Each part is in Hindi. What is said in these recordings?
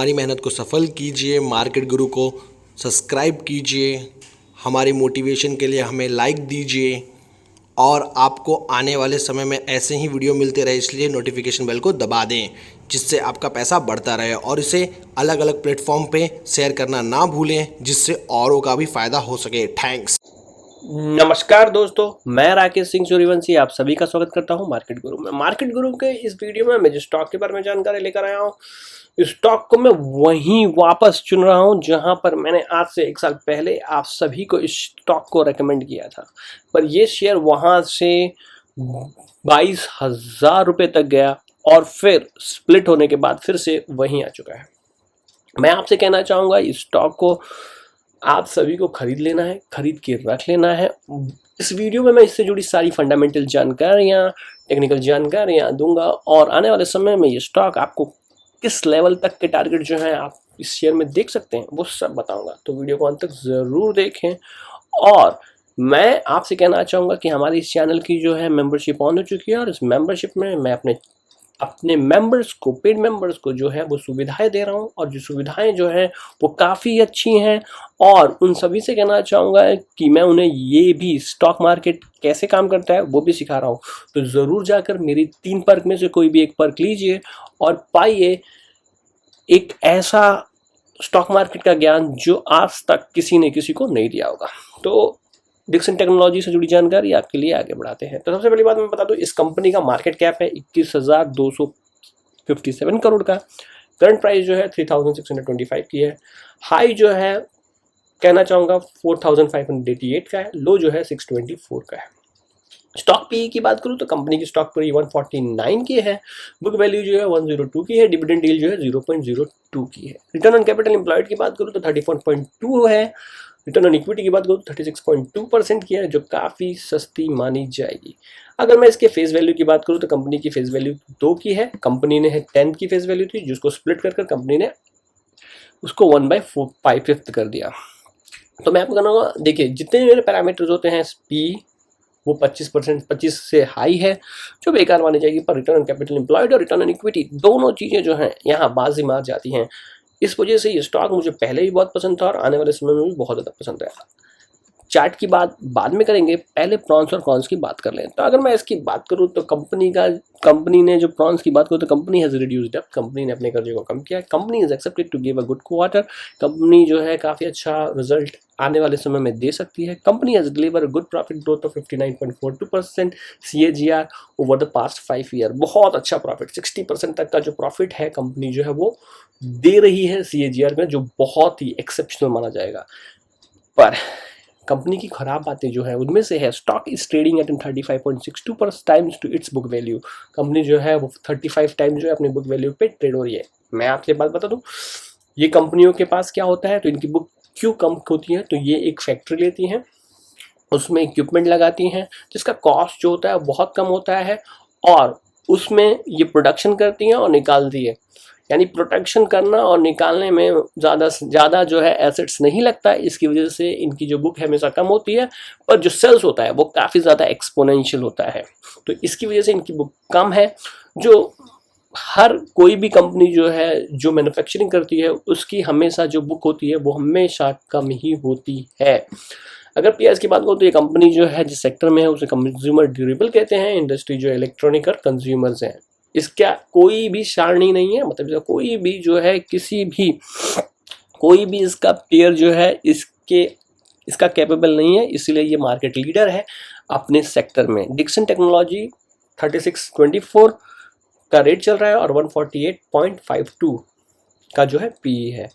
हमारी मेहनत को सफल कीजिए, मार्केट गुरु को सब्सक्राइब कीजिए, हमारी मोटिवेशन के लिए हमें लाइक दीजिए और आपको आने वाले समय में ऐसे ही वीडियो मिलते रहे, इसलिए नोटिफिकेशन बेल को दबा दें जिससे आपका पैसा बढ़ता रहे और इसे अलग अलग प्लेटफॉर्म पे शेयर करना ना भूलें जिससे औरों का भी फ़ायदा हो सके। थैंक्स। नमस्कार दोस्तों, मैं राकेश सिंह सूर्यवंशी आप सभी का स्वागत करता हूं मार्केट गुरु में। मार्केट गुरु के इस वीडियो में मैं जो स्टॉक के बारे में जानकारी लेकर आया हूं, इस स्टॉक को मैं वहीं वापस चुन रहा हूं जहां पर मैंने आज से 1 साल पहले आप सभी को इस स्टॉक को रेकमेंड किया था, पर यह शेयर वहां से 22,000 रुपये तक गया और फिर स्प्लिट होने के बाद फिर से वहीं आ चुका है। मैं आपसे कहना चाहूँगा इस स्टॉक को आप सभी को खरीद लेना है, खरीद के रख लेना है। इस वीडियो में मैं इससे जुड़ी सारी फंडामेंटल जानकारियाँ, टेक्निकल जानकारियाँ दूंगा और आने वाले समय में ये स्टॉक आपको किस लेवल तक के टारगेट जो है आप इस शेयर में देख सकते हैं वो सब बताऊंगा, तो वीडियो को अंत तक ज़रूर देखें। और मैं आपसे कहना चाहूँगा कि हमारी इस चैनल की जो है मेंबरशिप ऑन हो चुकी है और इस मेंबरशिप में मैं अपने मेंबर्स को, पेड मेंबर्स को जो है वो सुविधाएं दे रहा हूँ और जो सुविधाएं जो हैं वो काफ़ी अच्छी हैं और उन सभी से कहना चाहूँगा कि मैं उन्हें ये भी स्टॉक मार्केट कैसे काम करता है वो भी सिखा रहा हूँ। तो ज़रूर जाकर मेरी 3 पर्क में से कोई भी एक पर्क लीजिए और पाइए एक ऐसा स्टॉक मार्केट का ज्ञान जो आज तक किसी ने किसी को नहीं दिया होगा। तो डिक्सन टेक्नोलॉजी से जुड़ी जानकारी आपके लिए आगे बढ़ाते हैं। तो सबसे पहली बात मैं बता दूं, इस कंपनी का मार्केट कैप है 21,257 करोड़ का। करंट प्राइस जो है 3,625 की है। हाई जो है कहना चाहूँगा 4,588 का है। लो जो है 624 का है। स्टॉक पी की बात करूँ तो कंपनी की स्टॉक पी 149 की है। बुक वैल्यू जो है 102 की है। डिविडेंड यील्ड जो है 0.02 की है। रिटर्न ऑन कैपिटल एम्प्लॉयड की बात करूँ तो 34.2 है। रिटर्न ऑन इक्विटी की बात करूँ तो 36.2% की है, जो काफ़ी सस्ती मानी जाएगी। अगर मैं इसके फेस वैल्यू की बात करूँ तो कंपनी की फेस वैल्यू 2 की है। कंपनी ने 10 की फेस वैल्यू थी, जिसको स्प्लिट कर कंपनी ने उसको 1/5 कर दिया। तो मैं आपको कहूँगा, देखिए जितने मेरे पैरामीटर्स होते हैं पी वो 25 से हाई है, जो बेकार मानी जाएगी, पर रिटर्न ऑन कैपिटल एम्प्लॉयड और रिटर्न ऑन इक्विटी दोनों चीज़ें जो हैं यहाँ बाजी मार जाती हैं। इस वजह से ये स्टॉक मुझे पहले भी बहुत पसंद था और आने वाले समय में भी बहुत ज़्यादा पसंद आया। चार्ट की बात बाद में करेंगे, पहले प्रॉन्स और कॉन्स की बात कर लें। तो अगर मैं इसकी बात करूं तो कंपनी ने जो प्रॉन्स की बात करूं तो कंपनी हैज़ रिड्यूस्ड डेब्ट, कंपनी ने अपने कर्जे को कम किया। Company is expected to give a good quarter, company जो है काफ़ी अच्छा रिजल्ट आने वाले समय में दे सकती है। Company has deliver good profit growth of 59.42% CAGR over the past 5 year. बहुत अच्छा प्रॉफिट, 60% तक का जो प्रॉफिट है कंपनी जो है वो दे रही है CAGR में, जो बहुत ही एक्सेप्शनल माना जाएगा। पर कंपनी की खराब बातें जो है उनमें से है stock is trading at 35.62 times to its book value. Company जो है वो 35 टाइम्स जो है अपनी बुक वैल्यू पे ट्रेड हो रही है। मैं आपसे बात बता दूं, ये कंपनियों के पास क्या होता है, तो इनकी बुक क्यों कम होती है, तो ये एक फैक्ट्री लेती हैं, उसमें इक्विपमेंट लगाती हैं जिसका कॉस्ट जो होता है बहुत कम होता है और उसमें ये प्रोडक्शन करती हैं और निकालती है। यानी प्रोटेक्शन करना और निकालने में ज़्यादा से ज़्यादा जो है एसेट्स नहीं लगता है, इसकी वजह से इनकी जो बुक है हमेशा कम होती है, पर जो सेल्स होता है वो काफ़ी ज़्यादा एक्सपोनेंशियल होता है। तो इसकी वजह से इनकी बुक कम है। जो हर कोई भी कंपनी जो है जो मैन्युफैक्चरिंग करती है उसकी हमेशा जो बुक होती है वो हमेशा कम ही होती है। अगर पीएस की बात करूँ तो ये कंपनी जो है जिस सेक्टर में है उसे कंज्यूमर ड्यूरेबल कहते हैं। इंडस्ट्री जो इलेक्ट्रॉनिक और कंज्यूमर्स हैं, इसका कोई भी सारणी नहीं है, मतलब कोई भी जो है कोई भी इसका पेयर जो है इसका कैपेबल नहीं है, इसलिए ये मार्केट लीडर है अपने सेक्टर में। डिक्सन टेक्नोलॉजी 3624 का रेट चल रहा है और 148.52 का जो है पीई है।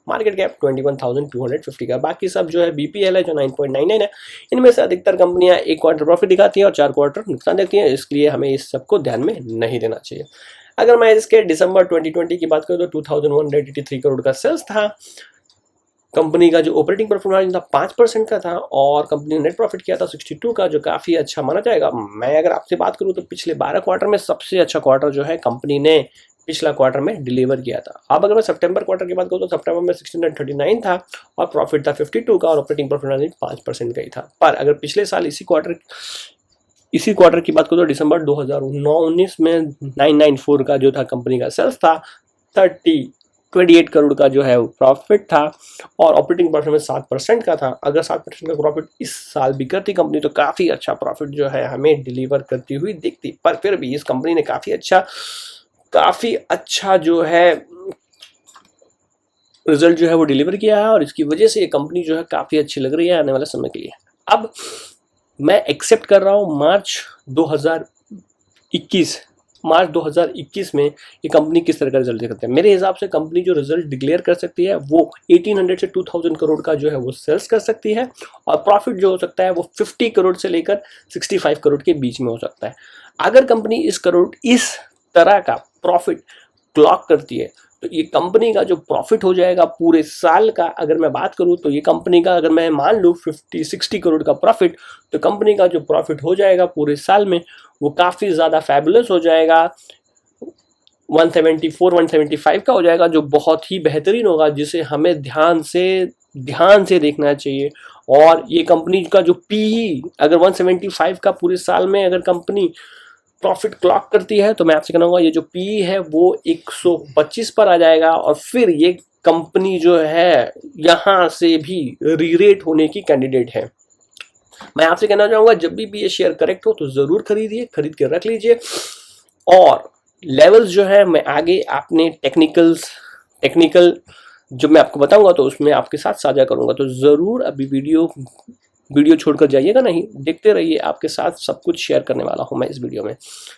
मार्केट कैप 21,250 का। बाकी सब जो है बीपीएल है जो 9.99 है। इनमें से अधिकतर कंपनियां 1 क्वार्टर प्रॉफिट दिखाती हैं और 4 क्वार्टर नुकसान देखती हैं, इसलिए हमें इस सबको ध्यान में नहीं देना चाहिए। अगर मैं इसके दिसंबर 2020 की बात करूँ तो 2,183 करोड़ का सेल्स था। कंपनी का जो ऑपरेटिंग प्रॉफिट मार्जिन था 5% का था और कंपनी ने नेट प्रॉफिट किया था 62 का, जो काफ़ी अच्छा माना जाएगा। मैं अगर आपसे बात करूँ तो पिछले 12 क्वार्टर में सबसे अच्छा क्वार्टर जो है कंपनी ने पिछला क्वार्टर में डिलीवर किया था। अब अगर मैं सितंबर क्वार्टर की बात करूँ तो सितंबर में 639 था और प्रॉफिट था 52 का और ऑपरेटिंग प्रॉफिट मार्जिन 5% का ही था। पर अगर पिछले साल इसी क्वार्टर की बात करूँ तो दिसंबर 2019 में 994 का जो था कंपनी का सेल्स था, 30 28 करोड़ का जो है वो प्रॉफिट था और ऑपरेटिंग प्रॉफिट में 7% का था। अगर 7% का प्रॉफिट इस साल भी करती कंपनी तो काफ़ी अच्छा प्रॉफिट जो है हमें डिलीवर करती हुई दिखती, पर फिर भी इस कंपनी ने काफ़ी अच्छा जो है रिजल्ट जो है वो डिलीवर किया है और इसकी वजह से ये कंपनी जो है काफ़ी अच्छी लग रही है आने वाले समय के लिए। अब मैं एक्सेप्ट कर रहा हूँ मार्च 2021 में ये कंपनी किस तरह का रिजल्ट दे सकते हैं। मेरे हिसाब से कंपनी जो रिजल्ट डिक्लेयर कर सकती है वो 1800 से 2000 करोड़ का जो है वो सेल्स कर सकती है और प्रॉफिट जो हो सकता है वो 50 करोड़ से लेकर 65 करोड़ के बीच में हो सकता है। अगर कंपनी इस तरह का प्रॉफिट क्लॉक करती है तो ये कंपनी का जो प्रॉफिट हो जाएगा पूरे साल का, अगर मैं बात करूं तो ये कंपनी का, अगर मैं मान लूं 50-60 करोड़ का प्रॉफिट, तो कंपनी का जो प्रॉफिट हो जाएगा पूरे साल में वो काफ़ी ज़्यादा फैबुलस हो जाएगा, 174-175 का हो जाएगा, जो बहुत ही बेहतरीन होगा, जिसे हमें ध्यान से देखना चाहिए। और ये कंपनी का जो पीई अगर 175 का पूरे साल में अगर कंपनी प्रॉफिट क्लॉक करती है तो मैं आपसे कहूँगा ये जो पी है वो 125 पर आ जाएगा और फिर ये कंपनी जो है यहाँ से भी रीरेट होने की कैंडिडेट है। मैं आपसे कहना चाहूँगा जब भी ये शेयर करेक्ट हो तो ज़रूर खरीदिए, खरीद के रख लीजिए। और लेवल्स जो है मैं आगे आपने टेक्निकल जो मैं आपको बताऊंगा तो उसमें आपके साथ साझा करूंगा, तो ज़रूर अभी वीडियो छोड़कर जाइएगा नहीं, देखते रहिए, आपके साथ सब कुछ शेयर करने वाला हूं मैं इस वीडियो में।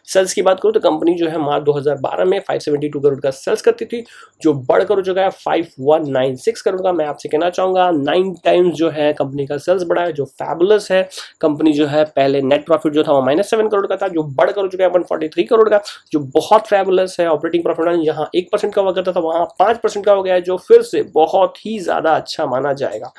सेल्स की बात करूं तो कंपनी जो है मार्च 2012 में 572 करोड़ का सेल्स करती थी, जो बढ़कर हो चुका है 5196 करोड़ का। मैं आपसे कहना चाहूँगा 9 टाइम्स जो है कंपनी का सेल्स बढ़ा है, जो फैबुलस है। कंपनी जो है पहले नेट प्रॉफिट जो था वो -7 करोड़ का था, जो बढ़कर हो चुका है 143 करोड़ का, जो बहुत फैबुलस है। ऑपरेटिंग प्रॉफिट यहाँ 1% का हुआ करता था, वहाँ 5% का हो गया है, जो फिर से बहुत ही ज़्यादा अच्छा माना जाएगा।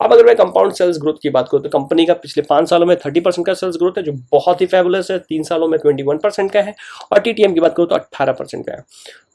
अब अगर मैं कंपाउंड सेल्स ग्रोथ की बात करूँ तो कंपनी का पिछले 5 सालों में 30% का सेल्स ग्रोथ है, जो बहुत ही फैबुलस है। 3 सालों में 21% का है और टीटीएम की बात करूँ तो 18% का है।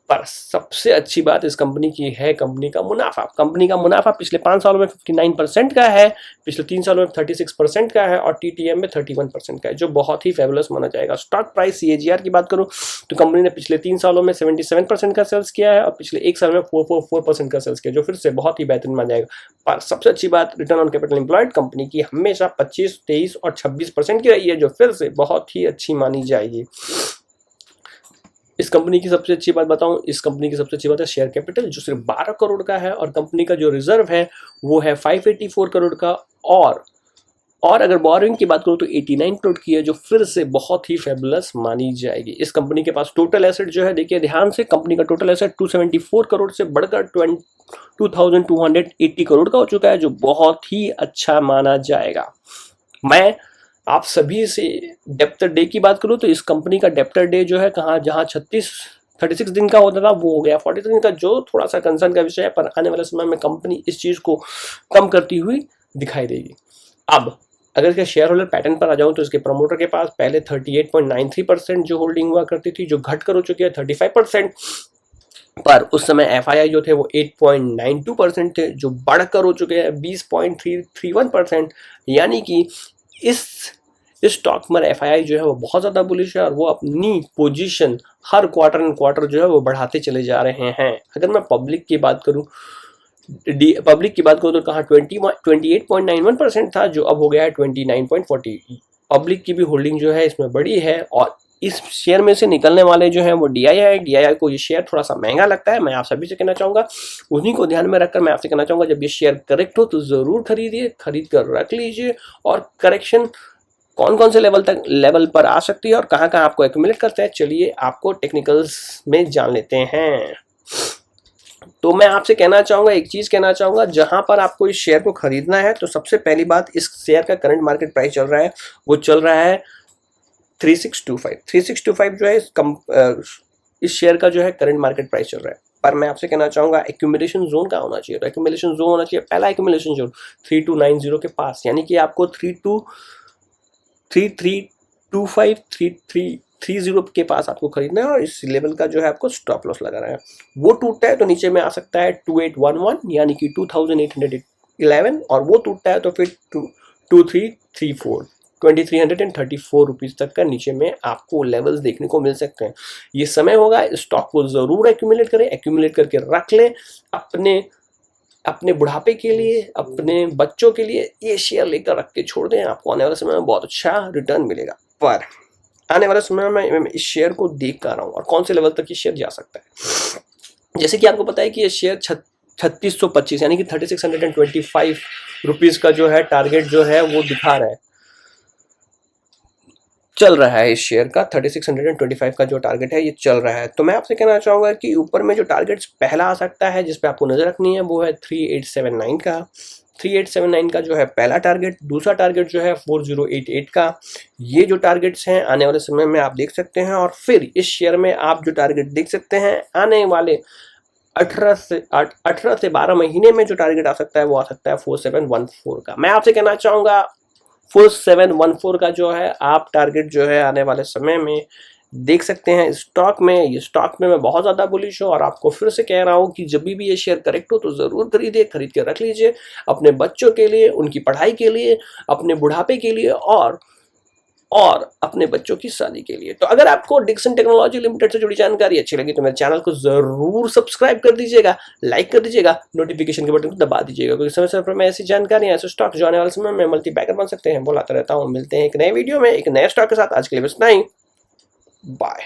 पर सबसे अच्छी बात इस कंपनी की है कंपनी का मुनाफा। कंपनी का मुनाफा पिछले 5 सालों में 59% का है, पिछले 3 सालों में 36% का है और टीटीएम में 31% का है, जो बहुत ही फेबुलस माना जाएगा। स्टॉक प्राइस सीएजीआर की बात करूं तो कंपनी ने पिछले 3 सालों में 77% का सेल्स किया है और पिछले 1 साल में 444% का सेल्स किया, जो फिर से बहुत ही बेहतरीन माना जाएगा। पर सबसे अच्छी बात return on capital employed company की हमेशा 25, 23 और 26% की रही है, जो फिर से बहुत ही अच्छी मानी जाएगी। इस कंपनी की सबसे अच्छी बात बताऊं, इस कंपनी की सबसे अच्छी बात है शेयर कैपिटल, जो सिर्फ 12 करोड़ का है और कंपनी का जो रिजर्व है वो है 584 करोड़ का। और अगर बोरिंग की बात करूं तो 89 करोड़ की है, जो फिर से बहुत ही फेबुलस मानी जाएगी। इस कंपनी के पास टोटल एसेट जो है, देखिए ध्यान से, कंपनी का टोटल एसेट 274 करोड़ से बढ़कर 2280 करोड़ का हो चुका है, जो बहुत ही अच्छा माना जाएगा। मैं आप सभी से डेप्टर डे की बात करूं तो इस कंपनी का डेप्टर डे जो है जहां 36 दिन का होता था वो हो गया 43 दिन का, जो थोड़ा सा कंसर्न का विषय है, पर आने वाले समय में कंपनी इस चीज़ को कम करती हुई दिखाई देगी। अब अगर इसके शेयर होल्डर पैटर्न पर आ जाऊं तो इसके प्रमोटर के पास पहले 38.93% जो होल्डिंग हुआ करती थी, जो घटकर हो चुकी है 35%, पर उस समय एफआईआई जो थे वो 8.92% थे, जो बढ़कर हो चुके हैं 20.31%। यानी कि इस स्टॉक में एफआईआई जो है वो बहुत ज़्यादा बुलिश है और वो अपनी position her quarter and quarter जो है वो बढ़ाते चले जा रहे हैं। अगर मैं पब्लिक की बात करूं तो कहाँ 28.91% था, जो अब हो गया है 29.40। पब्लिक की भी होल्डिंग जो है इसमें बड़ी है और इस शेयर में से निकलने वाले जो हैं वो डीआईआई को ये शेयर थोड़ा सा महंगा लगता है। मैं आप सभी से कहना चाहूँगा, उन्हीं को ध्यान में रखकर मैं आपसे कहना चाहूँगा जब ये शेयर करेक्ट हो तो ज़रूर खरीदिए, खरीद कर रख लीजिए। और करेक्शन कौन कौन से लेवल पर आ सकती है और कहाँ कहाँ आपको एक्यूमुलेट करते हैं, चलिए आपको टेक्निकल्स में जान लेते हैं। तो मैं आपसे कहना चाहूँगा, एक चीज़ कहना चाहूँगा, जहाँ पर आपको इस शेयर को खरीदना है तो सबसे पहली बात, इस शेयर का करंट मार्केट प्राइस चल रहा है वो चल रहा है 3625 जो है इस शेयर का जो है करंट मार्केट प्राइस चल रहा है। पर मैं आपसे कहना चाहूँगा एक्यूमुलेशन जोन का होना चाहिए, तो एक्यूमुलेशन जोन होना चाहिए, पहला एक्यूमुलेशन जोन 3290 के पास, यानी कि आपको 3325 3330 के पास आपको खरीदना है और इस लेवल का जो है आपको स्टॉप लॉस लगाना है। वो टूटता है तो नीचे में आ सकता है 2811 यानी कि 2811, और वो टूटता है तो फिर 2334 2334 रुपीज़ तक का नीचे में आपको लेवल्स देखने को मिल सकते हैं। ये समय होगा, स्टॉक को ज़रूर एक्यूमुलेट करें, एक्यूमुलेट करके रख लें अपने बुढ़ापे के लिए, अपने बच्चों के लिए ये शेयर लेकर रख के छोड़ दें, आपको आने वाले समय में बहुत अच्छा रिटर्न मिलेगा। पर आने वाले समय में मैं इस शेयर को देख कर रहा हूँ और कौन से लेवल तक ये शेयर जा सकता है। जैसे कि आपको पता है कि ये शेयर 3625 यानी कि 3625 रुपीज़ का जो है टारगेट जो है वो दिखा रहा है, चल रहा है। इस शेयर का 3625 का जो टारगेट है ये चल रहा है। तो मैं आपसे कहना चाहूँगा कि ऊपर में जो टारगेट्स पहला आ सकता है जिस पे आपको नज़र रखनी है वो है 3879 का। 3879 का जो है पहला टारगेट। दूसरा टारगेट जो है 4088 का। ये जो टारगेट्स हैं आने वाले समय में आप देख सकते हैं। और फिर इस शेयर में आप जो टारगेट देख सकते हैं आने वाले 18 से 12 महीने में जो टारगेट आ सकता है वो आ सकता है 4714 का। मैं आपसे कहना चाहूँगा 4714 का जो है आप टारगेट जो है आने वाले समय में देख सकते हैं स्टॉक में। ये स्टॉक में मैं बहुत ज़्यादा बुलिश हूँ और आपको फिर से कह रहा हूँ कि जब भी ये शेयर करेक्ट हो तो ज़रूर खरीदिए, खरीद के रख लीजिए अपने बच्चों के लिए, उनकी पढ़ाई के लिए, अपने बुढ़ापे के लिए और अपने बच्चों की शादी के लिए। तो अगर आपको डिक्सन टेक्नोलॉजी लिमिटेड से जुड़ी जानकारी अच्छी लगी तो मेरे चैनल को जरूर सब्सक्राइब कर दीजिएगा, लाइक कर दीजिएगा, नोटिफिकेशन के बटन को दबा दीजिएगा, क्योंकि समय समय पर मैं ऐसी जानकारी, ऐसे स्टॉक जो आने वाले समय में मल्टी बैगर बन सकते हैं बोलाता रहता हूँ। मिलते हैं एक नए वीडियो में एक नए स्टॉक के साथ। आज के लिए बस इतना ही, बाय।